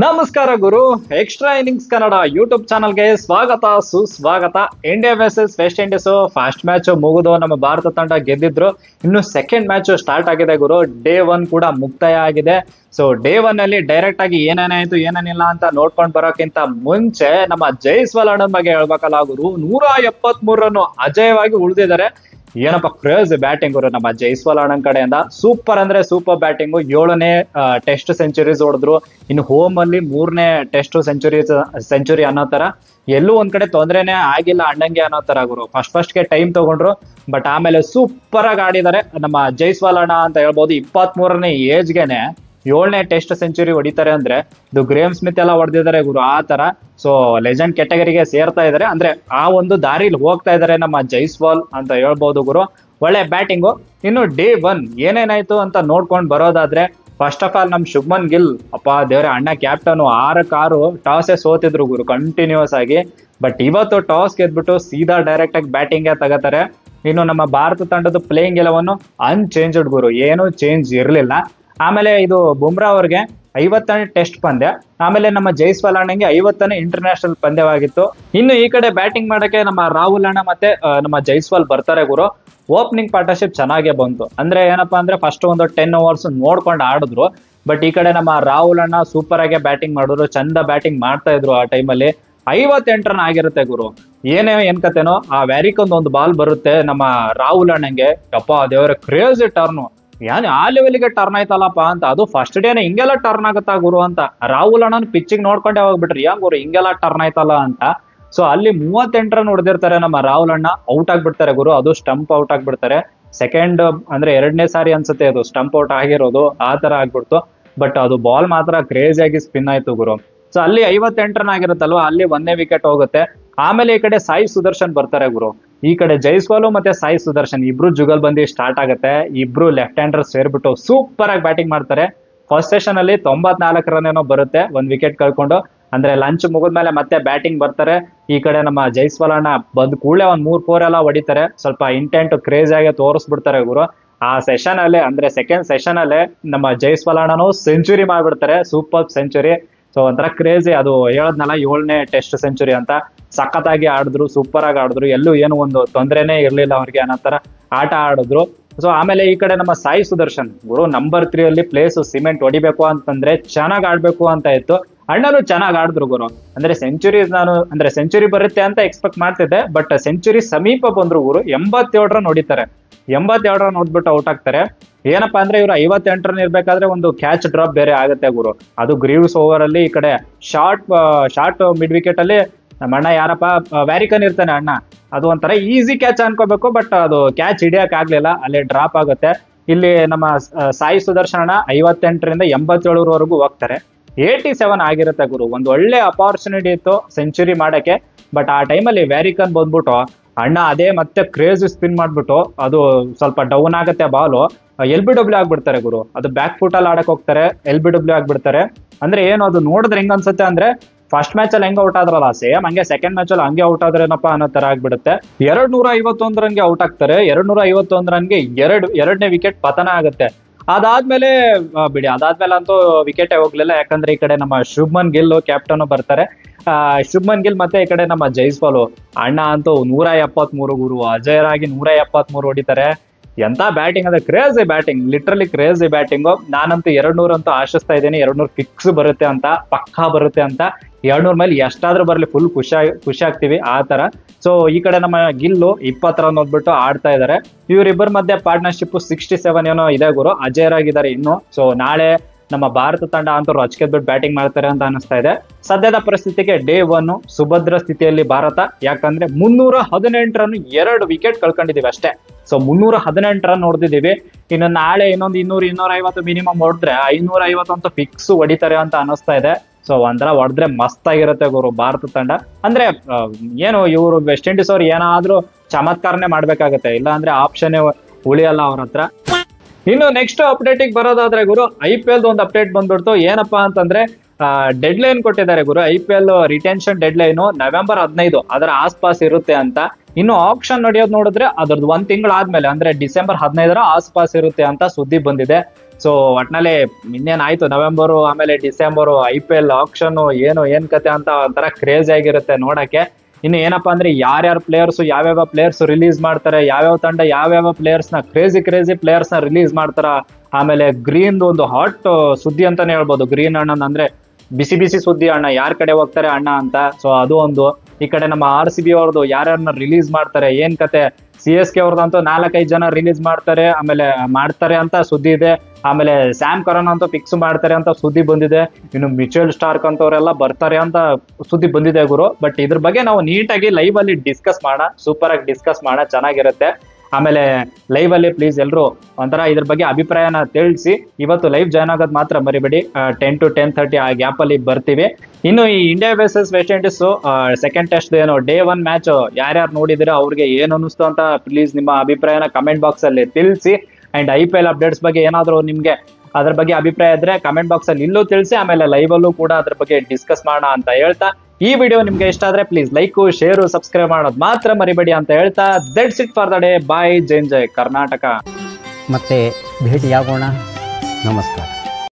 ನಮಸ್ಕಾರ ಗುರು. Extra innings Kannada YouTube ಚಾನಲ್ಗೆ ಸ್ವಾಗತ ಸುಸ್ವಾಗತ. India versus West Indies first match ಮುಗಿದು ನಮ್ಮ ಭಾರತ ತಂಡ ಗೆದ್ದಿದ್ರು. ಇನ್ನು ಸೆಕೆಂಡ್ ಮ್ಯಾಚ್ ಸ್ಟಾರ್ಟ್ ಆಗಿದೆ ಗುರು. ಡೇ 1 ಕೂಡ ಮುಕ್ತಾಯ ಆಗಿದೆ. ಸೊ ಡೇ 1 ಅಲ್ಲಿ ಡೈರೆಕ್ಟ್ ಆಗಿ ಏನೇನಾಯ್ತು ಏನೇನಿಲ್ಲ ಅಂತ ನೋಡ್ಕೊಂಡ್ ಬರೋಕ್ಕಿಂತ ಮುಂಚೆ ನಮ್ಮ ಜೈಸ್ವಾಲ್ ಅಣ್ಣನ ಬಗ್ಗೆ ಹೇಳ್ಬೇಕಲ್ಲ ಗುರು. 173 ರನ್ ಅಜೇಯವಾಗಿ ಉಳಿದಿದ್ದಾರೆ. ಏನಪ್ಪ ಕ್ರೇಜ್ ಬ್ಯಾಟಿಂಗ್ ಗುರು ನಮ್ಮ ಜೈಸ್ವಾಲ್ ಅಣ್ಣನ ಕಡೆಯಿಂದ. ಸೂಪರ್ ಅಂದ್ರೆ ಸೂಪರ್ ಬ್ಯಾಟಿಂಗು. 7ನೇ ಟೆಸ್ಟ್ ಸೆಂಚುರೀಸ್ ಹೊಡೆದ್ರು. ಇನ್ನು ಹೋಮ್ ಅಲ್ಲಿ 3ನೇ ಟೆಸ್ಟ್ ಸೆಂಚುರಿ ಅನ್ನೋ ತರ ಎಲ್ಲೂ ಒಂದ್ ಕಡೆ ತೊಂದ್ರೆನೆ ಆಗಿಲ್ಲ ಅಣ್ಣಂಗೆ ಅನ್ನೋ ತರ ಗುರು. ಫಸ್ಟ್ ಗೆ ಟೈಮ್ ತಗೊಂಡ್ರು, ಬಟ್ ಆಮೇಲೆ ಸೂಪರ್ ಆಗಿ ಆಡಿದ್ದಾರೆ ನಮ್ಮ ಜೈಸ್ವಾಲ್ ಅಣ್ಣ ಅಂತ ಹೇಳ್ಬೋದು. 23ನೇ ಏಜ್ಗೆನೆ 7ನೇ ಟೆಸ್ಟ್ ಸೆಂಚುರಿ ಹೊಡಿತಾರೆ ಅಂದ್ರೆ ಇದು ಗ್ರೇಮ್ ಸ್ಮಿತ್ ಎಲ್ಲ ಹೊಡೆದಿದ್ದಾರೆ ಗುರು. ಆ ತರ ಸೊ ಲೆಜೆಂಡ್ ಕೆಟಗರಿಗೆ ಸೇರ್ತಾ ಇದಾರೆ, ಅಂದ್ರೆ ಆ ಒಂದು ದಾರಿಲಿ ಹೋಗ್ತಾ ಇದಾರೆ ನಮ್ಮ ಜೈಸ್ವಾಲ್ ಅಂತ ಹೇಳ್ಬೋದು ಗುರು. ಒಳ್ಳೆ ಬ್ಯಾಟಿಂಗು. ಇನ್ನು ಡೇ 1 ಏನೇನಾಯ್ತು ಅಂತ ನೋಡ್ಕೊಂಡ್ ಬರೋದಾದ್ರೆ, ಫಸ್ಟ್ ಆಫ್ ಆಲ್ ನಮ್ ಶುಭ್ಮನ್ ಗಿಲ್ ಅಪ್ಪ ದೇವ್ರೆ, ಅಣ್ಣ ಕ್ಯಾಪ್ಟನ್ 6 ಟಾಸೇ ಸೋತಿದ್ರು ಗುರು ಕಂಟಿನ್ಯೂಸ್ ಆಗಿ. ಬಟ್ ಇವತ್ತು ಟಾಸ್ ಗೆದ್ಬಿಟ್ಟು ಸೀದಾ ಡೈರೆಕ್ಟ್ ಆಗಿ ಬ್ಯಾಟಿಂಗ್ ತಗೋತಾರೆ. ಇನ್ನು ನಮ್ಮ ಭಾರತ ತಂಡದ ಪ್ಲೇಯಿಂಗ್ ಎಲ್ಲವನ್ನು ಅನ್ಚೇಂಜ್ಡ್ ಗುರು, ಏನು ಚೇಂಜ್ ಇರಲಿಲ್ಲ. ಆಮೇಲೆ ಇದು ಬುಮ್ರಾ ಅವ್ರಿಗೆ 50ನೇ ಟೆಸ್ಟ್ ಪಂದ್ಯ, ಆಮೇಲೆ ನಮ್ಮ ಜೈಸ್ವಾಲ್ ಅಣ್ಣಂಗೆ 50ನೇ ಇಂಟರ್ನ್ಯಾಷನಲ್ ಪಂದ್ಯವಾಗಿತ್ತು. ಇನ್ನು ಈ ಕಡೆ ಬ್ಯಾಟಿಂಗ್ ಮಾಡಕ್ಕೆ ನಮ್ಮ ರಾಹುಲ್ ಅಣ್ಣ ಮತ್ತೆ ನಮ್ಮ ಜೈಸ್ವಾಲ್ ಬರ್ತಾರೆ ಗುರು. ಓಪನಿಂಗ್ ಪಾರ್ಟ್ನರ್ಶಿಪ್ ಚೆನ್ನಾಗೇ ಬಂತು. ಅಂದ್ರೆ ಏನಪ್ಪಾ ಅಂದ್ರೆ ಫಸ್ಟ್ ಒಂದು 10 ಓವರ್ಸ್ ನೋಡ್ಕೊಂಡು ಆಡಿದ್ರು. ಬಟ್ ಈ ಕಡೆ ನಮ್ಮ ರಾಹುಲ್ ಅಣ್ಣ ಸೂಪರ್ ಆಗಿ ಬ್ಯಾಟಿಂಗ್ ಮಾಡಿದ್ರು, ಚಂದ ಬ್ಯಾಟಿಂಗ್ ಮಾಡ್ತಾ ಇದ್ರು. ಆ ಟೈಮಲ್ಲಿ 58 ರನ್ ಆಗಿರುತ್ತೆ ಗುರು. ಏನ್ ಕತೆನೋ ಆ ವ್ಯಾರಿಕೊಂದು ಒಂದು ಬಾಲ್ ಬರುತ್ತೆ ನಮ್ಮ ರಾಹುಲ್ ಅಣ್ಣಂಗೆ. ಅಪ್ಪ ದೇವರ ಕ್ರೇಜಿ ಟರ್ನು, ಆ ಲೆವೆಲ್ಗೆ ಟರ್ನ್ ಆಯ್ತಲ್ಲಪ್ಪ ಅಂತ. ಅದು ಫಸ್ಟ್ ಡೇನೆ ಹಿಂಗೆಲ್ಲ ಟರ್ನ್ ಆಗುತ್ತಾ ಗುರು ಅಂತ ರಾಹುಲ್ ಅಣ್ಣನ ಪಿಚ್ಚಿಗೆ ನೋಡ್ಕೊಂಡೆ ಹೋಗ್ಬಿಟ್ರಿ, ಯಾಕೆ ಗುರು ಹಿಂಗೆಲ್ಲ ಟರ್ನ್ ಆಯ್ತಲ್ಲ ಅಂತ. ಸೊ ಅಲ್ಲಿ 38 ರನ್ ಹೊಡೆದಿರ್ತಾರೆ ನಮ್ಮ ರಾಹುಲ್ ಅಣ್ಣ. ಔಟ್ ಆಗ್ಬಿಡ್ತಾರೆ ಗುರು, ಅದು ಸ್ಟಂಪ್ ಔಟ್ ಆಗ್ಬಿಡ್ತಾರೆ. ಸೆಕೆಂಡ್ ಅಂದ್ರೆ 2ನೇ ಸಾರಿ ಅನ್ಸುತ್ತೆ ಅದು ಸ್ಟಂಪ್ ಔಟ್ ಆಗಿರೋದು, ಆ ತರ ಆಗ್ಬಿಡ್ತು. ಬಟ್ ಅದು ಬಾಲ್ ಮಾತ್ರ ಕ್ರೇಜಿ ಆಗಿ ಸ್ಪಿನ್ ಆಯ್ತು ಗುರು. ಸೊ ಅಲ್ಲಿ 58 ರನ್ ಆಗಿರುತ್ತಲ್ವಾ, ಅಲ್ಲಿ 1ನೇ ವಿಕೆಟ್ ಹೋಗುತ್ತೆ. ಆಮೇಲೆ ಈ ಕಡೆ ಸಾಯಿ ಸುದರ್ಶನ್ ಬರ್ತಾರೆ ಗುರು. ಈ ಕಡೆ ಜೈಸ್ವಾಲು ಮತ್ತೆ ಸಾಯಿ ಸುದರ್ಶನ್ ಇಬ್ರು ಜುಗಲ್ ಬಂದಿ ಸ್ಟಾರ್ಟ್ ಆಗುತ್ತೆ. ಇಬ್ರು ಲೆಫ್ಟ್ ಹ್ಯಾಂಡರ್ ಸೇರ್ಬಿಟ್ಟು ಸೂಪರ್ ಆಗಿ ಬ್ಯಾಟಿಂಗ್ ಮಾಡ್ತಾರೆ. ಫಸ್ಟ್ ಸೆಷನ್ ಅಲ್ಲಿ 94 ರನ್ ಏನೋ ಬರುತ್ತೆ, 1 ವಿಕೆಟ್ ಕಳ್ಕೊಂಡು. ಅಂದ್ರೆ ಲಂಚ್ ಮುಗಿದ್ಮೇಲೆ ಮತ್ತೆ ಬ್ಯಾಟಿಂಗ್ ಬರ್ತಾರೆ. ಈ ಕಡೆ ನಮ್ಮ ಜೈಸ್ವಾಲ್ ಅಣ್ಣ ಬಂದ್ ಕೂಡಲೇ 3-4 ಎಲ್ಲ ಹೊಡಿತಾರೆ. ಸ್ವಲ್ಪ ಇಂಟೆಂಟ್ ಕ್ರೇಜ್ ಆಗಿ ತೋರಿಸ್ಬಿಡ್ತಾರೆ ಗುರು. ಆ ಸೆಷನ್ ಅಲ್ಲೇ ಅಂದ್ರೆ ಸೆಕೆಂಡ್ ಸೆಷನ್ ಅಲ್ಲೇ ನಮ್ಮ ಜೈಸ್ವಾಲ್ ಅಣ್ಣನು ಸೆಂಚುರಿ ಮಾಡ್ಬಿಡ್ತಾರೆ, ಸೂಪರ್ ಸೆಂಚುರಿ. ಸೊ ಒಂಥರ ಕ್ರೇಜಿ, ಅದು ಹೇಳದ್ನಲ್ಲ 7ನೇ ಟೆಸ್ಟ್ ಸೆಂಚುರಿ ಅಂತ. ಸಖತ್ತಾಗಿ ಆಡಿದ್ರು, ಸೂಪರ್ ಆಗಿ ಆಡಿದ್ರು. ಎಲ್ಲೂ ಏನು ಒಂದು ತೊಂದರೆನೇ ಇರ್ಲಿಲ್ಲ ಅವ್ರಿಗೆ ಅನ್ನೋ ತರ ಆಟ ಆಡಿದ್ರು. ಸೊ ಆಮೇಲೆ ಈ ಕಡೆ ನಮ್ಮ ಸಾಯಿ ಸುದರ್ಶನ್ ಗುರು ನಂಬರ್ 3 ಅಲ್ಲಿ ಪ್ಲೇಸ್ ಸಿಮೆಂಟ್ ಹೊಡಿಬೇಕು ಅಂತಂದ್ರೆ ಚೆನ್ನಾಗ್ ಆಡ್ಬೇಕು ಅಂತ ಇತ್ತು. ಅಣ್ಣನು ಚೆನ್ನಾಗ್ ಆಡಿದ್ರು ಗುರು. ಅಂದ್ರೆ ಸೆಂಚುರಿ ಬರುತ್ತೆ ಅಂತ ಎಕ್ಸ್ಪೆಕ್ಟ್ ಮಾಡ್ತಿದ್ದೆ, ಬಟ್ ಸೆಂಚುರಿ ಸಮೀಪ ಬಂದ್ರು ಗುರು. 87 ರನ್ ಹೊಡಿತಾರೆ. 87 ರನ್ ಹೊಡ್ಬಿಟ್ಟು ಔಟ್ ಆಗ್ತಾರೆ. ಏನಪ್ಪಾ ಅಂದ್ರೆ ಇವ್ರು 58 ರನ್ ಇರ್ಬೇಕಾದ್ರೆ ಒಂದು ಕ್ಯಾಚ್ ಡ್ರಾಪ್ ಬೇರೆ ಆಗುತ್ತೆ ಗುರು. ಅದು ಗ್ರೀವ್ಸ್ ಓವರ್ ಅಲ್ಲಿ ಈ ಕಡೆ ಶಾರ್ಟ್ ಮಿಡ್ ವಿಕೆಟ್ ಅಲ್ಲಿ ನಮ್ಮ ಅಣ್ಣ ಯಾರಪ್ಪ ವ್ಯಾರಿಕನ್ ಇರ್ತಾನೆ ಅಣ್ಣ, ಅದು ಒಂಥರ ಈಸಿ ಕ್ಯಾಚ್ ಅನ್ಕೋಬೇಕು, ಬಟ್ ಅದು ಕ್ಯಾಚ್ ಹಿಡಿಯಕ್ ಆಗ್ಲಿಲ್ಲ, ಅಲ್ಲಿ ಡ್ರಾಪ್ ಆಗುತ್ತೆ. ಇಲ್ಲಿ ನಮ್ಮ ಸಾಯಿ ಸುದರ್ಶನ್ ಅಣ್ಣ 58ರಿಂದ 87ವರೆಗೂ ಹೋಗ್ತಾರೆ. 87 ಆಗಿರುತ್ತೆ ಗುರು. ಒಂದು ಒಳ್ಳೆ ಅಪಾರ್ಚುನಿಟಿ ಇತ್ತು ಸೆಂಚುರಿ ಮಾಡಕ್ಕೆ, ಬಟ್ ಆ ಟೈಮಲ್ಲಿ ವ್ಯಾರಿಕನ್ ಬಂದ್ಬಿಟ್ಟು ಅಣ್ಣ ಅದೇ ಮತ್ತೆ ಕ್ರೇಜ್ ಸ್ಪಿನ್ ಮಾಡ್ಬಿಟ್ಟು ಅದು ಸ್ವಲ್ಪ ಡೌನ್ ಆಗುತ್ತೆ ಬಾಲು, LBW ಆಗ್ಬಿಡ್ತಾರೆ ಗುರು. ಅದು ಬ್ಯಾಕ್ ಫುಟ್ ಅಲ್ಲಿ ಆಡಕ್ ಹೋಗ್ತಾರೆ, LBW ಆಗ್ಬಿಡ್ತಾರೆ. ಅಂದ್ರೆ ಏನು ಅದು ನೋಡಿದ್ರೆ ಹೆಂಗ್ ಅನ್ಸುತ್ತೆ ಅಂದ್ರೆ ಫಸ್ಟ್ ಮ್ಯಾಚ್ ಅಲ್ಲಿ ಹೆಂಗ್ ಔಟ್ ಆದ್ರಲ್ಲ ಸೇಮ್ ಹಂಗೆ ಸೆಕೆಂಡ್ ಮ್ಯಾಚ್ ಅಲ್ಲಿ ಹಂಗೆ ಔಟ್ ಆದ್ರೇನಪ್ಪ ಅನ್ನೋ ತರ ಆಗ್ಬಿಡುತ್ತೆ. 251 ರನ್ಗೆ ಔಟ್ ಆಗ್ತಾರೆ. 251 ರನ್ಗೆ ಎರಡನೇ ವಿಕೆಟ್ ಪತನ ಆಗುತ್ತೆ. ಅದಾದ್ಮೇಲೆ ಬಿಡಿ, ಅದಾದ್ಮೇಲೆ ಅಂತೂ ವಿಕೆಟೇ ಹೋಗ್ಲಿಲ್ಲ. ಯಾಕಂದ್ರೆ ಈ ಕಡೆ ನಮ್ಮ ಶುಭ್ಮನ್ ಗಿಲ್ ಕ್ಯಾಪ್ಟನ್ ಬರ್ತಾರೆ. ಶುಭ್ಮನ್ ಗಿಲ್ ಮತ್ತೆ ಈ ಕಡೆ ನಮ್ಮ ಜೈಸ್ವಾಲ್ ಅಣ್ಣ ಅಂತೂ 173 ಗುರು, ಅಜಯರಾಗಿ 173 ಹೊಡಿತಾರೆ. ಎಂತ ಬ್ಯಾಟಿಂಗ್ ಅಂದ್ರೆ crazy batting, literally crazy batting. ನಾನಂತೂ 200 ಅಂತೂ ಆಶಿಸ್ತಾ ಇದ್ದೀನಿ. 200 ಫಿಕ್ಸ್ ಬರುತ್ತೆ ಅಂತ, ಪಕ್ಕಾ ಬರುತ್ತೆ ಅಂತ. 200 ಮೇಲೆ ಎಷ್ಟಾದ್ರೂ ಬರ್ಲಿ ಫುಲ್ ಖುಷಿ ಆಗ್ತೀವಿ ಆ ತರ. ಸೊ ಈ ಕಡೆ ನಮ್ಮ ಗಿಲ್ಲು 20 ರನ್ ಹೋಗ್ಬಿಟ್ಟು ಆಡ್ತಾ ಇದಾರೆ. ಇವರಿಬ್ಬರ ಮಧ್ಯೆ ಪಾರ್ಟ್ನರ್ಶಿಪ್ 67 ಏನೋ ಇದೆ ಗುರು. ಅಜಯರಾಗಿದ್ದಾರೆ ಇನ್ನು. ಸೊ ನಾಳೆ ನಮ್ಮ ಭಾರತ ತಂಡ ಅಂತೂ ರಚ್ಕೆದ್ಬಿಟ್ಟು ಬ್ಯಾಟಿಂಗ್ ಮಾಡ್ತಾರೆ ಅಂತ ಅನಿಸ್ತಾ ಇದೆ. ಸದ್ಯದ ಪರಿಸ್ಥಿತಿಗೆ ಡೇ 1 ಸುಭದ್ರ ಸ್ಥಿತಿಯಲ್ಲಿ ಭಾರತ. ಯಾಕಂದ್ರೆ 318 ರನ್ 2 ವಿಕೆಟ್ ಕಳ್ಕೊಂಡಿದೀವಿ ಅಷ್ಟೇ. ಸೊ 318 ರನ್ ಹೊಡೆದಿದ್ದೀವಿ. ಇನ್ನು ನಾಳೆ ಇನ್ನೊಂದು 200-250 ಮಿನಿಮಮ್ ಹೊಡೆದ್ರೆ 550 ಅಂತೂ ಫಿಕ್ಸ್ ಹೊಡಿತಾರೆ ಅಂತ ಅನಿಸ್ತಾ ಇದೆ. ಸೊ ಒಂಥರ ಹೊಡೆದ್ರೆ ಮಸ್ತ್ ಆಗಿರುತ್ತೆ ಗುರು ಭಾರತ ತಂಡ. ಅಂದ್ರೆ ಏನು ಇವರು ವೆಸ್ಟ್ ಇಂಡೀಸ್ ಅವ್ರು ಏನಾದ್ರೂ ಚಮತ್ಕಾರನೇ ಮಾಡ್ಬೇಕಾಗತ್ತೆ, ಇಲ್ಲ ಅಂದ್ರೆ ಆಪ್ಷನ್ ಉಳಿಯಲ್ಲ ಅವ್ರ ಹತ್ರ. ಇನ್ನು ನೆಕ್ಸ್ಟ್ ಅಪ್ಡೇಟಿಗೆ ಬರೋದಾದ್ರೆ ಗುರು, IPL ಒಂದು ಅಪ್ಡೇಟ್ ಬಂದ್ಬಿಡ್ತು. ಏನಪ್ಪಾ ಅಂತಂದ್ರೆ ಡೆಡ್ ಲೈನ್ ಕೊಟ್ಟಿದ್ದಾರೆ ಗುರು. IPL retention dead line November 15 ಅದರ ಆಸ್ಪಾಸ್ ಇರುತ್ತೆ ಅಂತ. ಇನ್ನು ಆಕ್ಷನ್ ನಡೆಯೋದು ನೋಡಿದ್ರೆ ಅದ್ರದ್ದು 1 ತಿಂಗಳಾದ್ಮೇಲೆ ಅಂದ್ರೆ ಡಿಸೆಂಬರ್ 15 ಆಸ್ಪಾಸ್ ಇರುತ್ತೆ ಅಂತ ಸುದ್ದಿ ಬಂದಿದೆ. ಸೊ ಒಟ್ನಲ್ಲಿ ಇನ್ನೇನಾಯ್ತು ನವೆಂಬರು ಆಮೇಲೆ ಡಿಸೆಂಬರು IPL ಆಕ್ಷನ್ ಏನ್ ಕತೆ ಅಂತ ಒಂಥರ ಕ್ರೇಜಿ ಆಗಿರುತ್ತೆ ನೋಡಕ್ಕೆ. ಇನ್ನು ಏನಪ್ಪಾ ಅಂದ್ರೆ ಯಾರ್ಯಾರ ಪ್ಲೇಯರ್ಸ್ ಯಾವ್ಯಾವ ಪ್ಲೇಯರ್ಸ್ ರಿಲೀಸ್ ಮಾಡ್ತಾರೆ, ಯಾವ್ಯಾವ ತಂಡ ಯಾವ್ಯಾವ ಪ್ಲೇಯರ್ಸ್ ನ ಕ್ರೇಜಿ ಪ್ಲೇಯರ್ಸ್ ನ ರಿಲೀಸ್ ಮಾಡ್ತಾರ. ಆಮೇಲೆ ಗ್ರೀನ್ ಒಂದು ಹಾಟ್ ಸುದ್ದಿ ಅಂತಾನೆ ಹೇಳ್ಬೋದು. ಗ್ರೀನ್ ಅಣ್ಣನ್ ಅಂದ್ರೆ ಬಿಸಿ ಸುದ್ದಿ ಅಣ್ಣ, ಯಾರ ಕಡೆ ಹೋಗ್ತಾರೆ ಅಣ್ಣ ಅಂತ. ಸೊ ಅದು ಒಂದು. ಈ ಕಡೆ ನಮ್ಮ RCB ಅವ್ರದ್ದು ಯಾರ್ಯಾರನ್ನ ರಿಲೀಸ್ ಮಾಡ್ತಾರೆ, ಏನ್ ಕತೆ. CSK ಅವ್ರದಂತೂ 4-5 ಜನ ರಿಲೀಸ್ ಮಾಡ್ತಾರೆ ಅಂತ ಸುದ್ದಿ ಇದೆ. ಆಮೇಲೆ ಸ್ಯಾಮ್ ಕರನ್ ಅಂತೂ ಫಿಕ್ಸ್ ಮಾಡ್ತಾರೆ ಅಂತ ಸುದ್ದಿ ಬಂದಿದೆ. ಇನ್ನು ಮಿಚೆಲ್ ಸ್ಟಾರ್ಕ್ ಅಂತವ್ರೆಲ್ಲ ಬರ್ತಾರೆ ಅಂತ ಸುದ್ದಿ ಬಂದಿದೆ ಗುರು. ಬಟ್ ಇದ್ರ ಬಗ್ಗೆ ನಾವು ನೀಟಾಗಿ ಲೈವ್ ಅಲ್ಲಿ ಡಿಸ್ಕಸ್ ಮಾಡೋಣ, ಸೂಪರ್ ಆಗಿ ಡಿಸ್ಕಸ್ ಮಾಡೋಣ, ಚೆನ್ನಾಗಿರುತ್ತೆ. ಆಮೇಲೆ ಲೈವ್ ಅಲ್ಲಿ ಪ್ಲೀಸ್ ಎಲ್ರು ಒಂಥರ ಇದ್ರ ಬಗ್ಗೆ ಅಭಿಪ್ರಾಯನ ತಿಳಿಸಿ. ಇವತ್ತು ಲೈವ್ ಜಾಯ್ನ್ ಆಗೋದು ಮಾತ್ರ ಮರಿಬೇಡಿ. 10 to 10:30 ಆ ಗ್ಯಾಪ್ ಅಲ್ಲಿ ಬರ್ತೀವಿ. ಇನ್ನು ಈ India versus West Indies second test ಏನೋ ಡೇ 1 ಮ್ಯಾಚ್ ಯಾರ್ಯಾರು ನೋಡಿದಿರ ಅವ್ರಿಗೆ ಏನ್ ಅನಿಸ್ತು ಅಂತ ಪ್ಲೀಸ್ ನಿಮ್ಮ ಅಭಿಪ್ರಾಯನ ಕಮೆಂಟ್ ಬಾಕ್ಸ್ ಅಲ್ಲಿ ತಿಳಿಸಿ. ಅಂಡ್ IPL ಅಪ್ಡೇಟ್ಸ್ ಬಗ್ಗೆ ಏನಾದ್ರು ನಿಮ್ಗೆ ಅದ್ರ ಬಗ್ಗೆ ಅಭಿಪ್ರಾಯ ಇದ್ರೆ ಕಮೆಂಟ್ ಬಾಕ್ಸ್ ಅಲ್ಲಿ ಇಲ್ಲೂ ತಿಳಿಸಿ. ಆಮೇಲೆ ಲೈವ್ ಅಲ್ಲೂ ಕೂಡ ಅದ್ರ ಬಗ್ಗೆ ಡಿಸ್ಕಸ್ ಮಾಡೋಣ ಅಂತ ಹೇಳ್ತಾ, ಈ ವಿಡಿಯೋ ನಿಮ್ಗೆ ಇಷ್ಟ ಆದ್ರೆ ಪ್ಲೀಸ್ ಲೈಕ್, ಶೇರ್, ಸಬ್ಸ್ಕ್ರೈಬ್ ಮಾಡೋದು ಮಾತ್ರ ಮರಿಬೇಡಿ ಅಂತ ಹೇಳ್ತಾ, that's it for the day. Bye. ಜೈ ಕರ್ನಾಟಕ. ಮತ್ತೆ ಭೇಟಿಯಾಗೋಣ. ನಮಸ್ಕಾರ.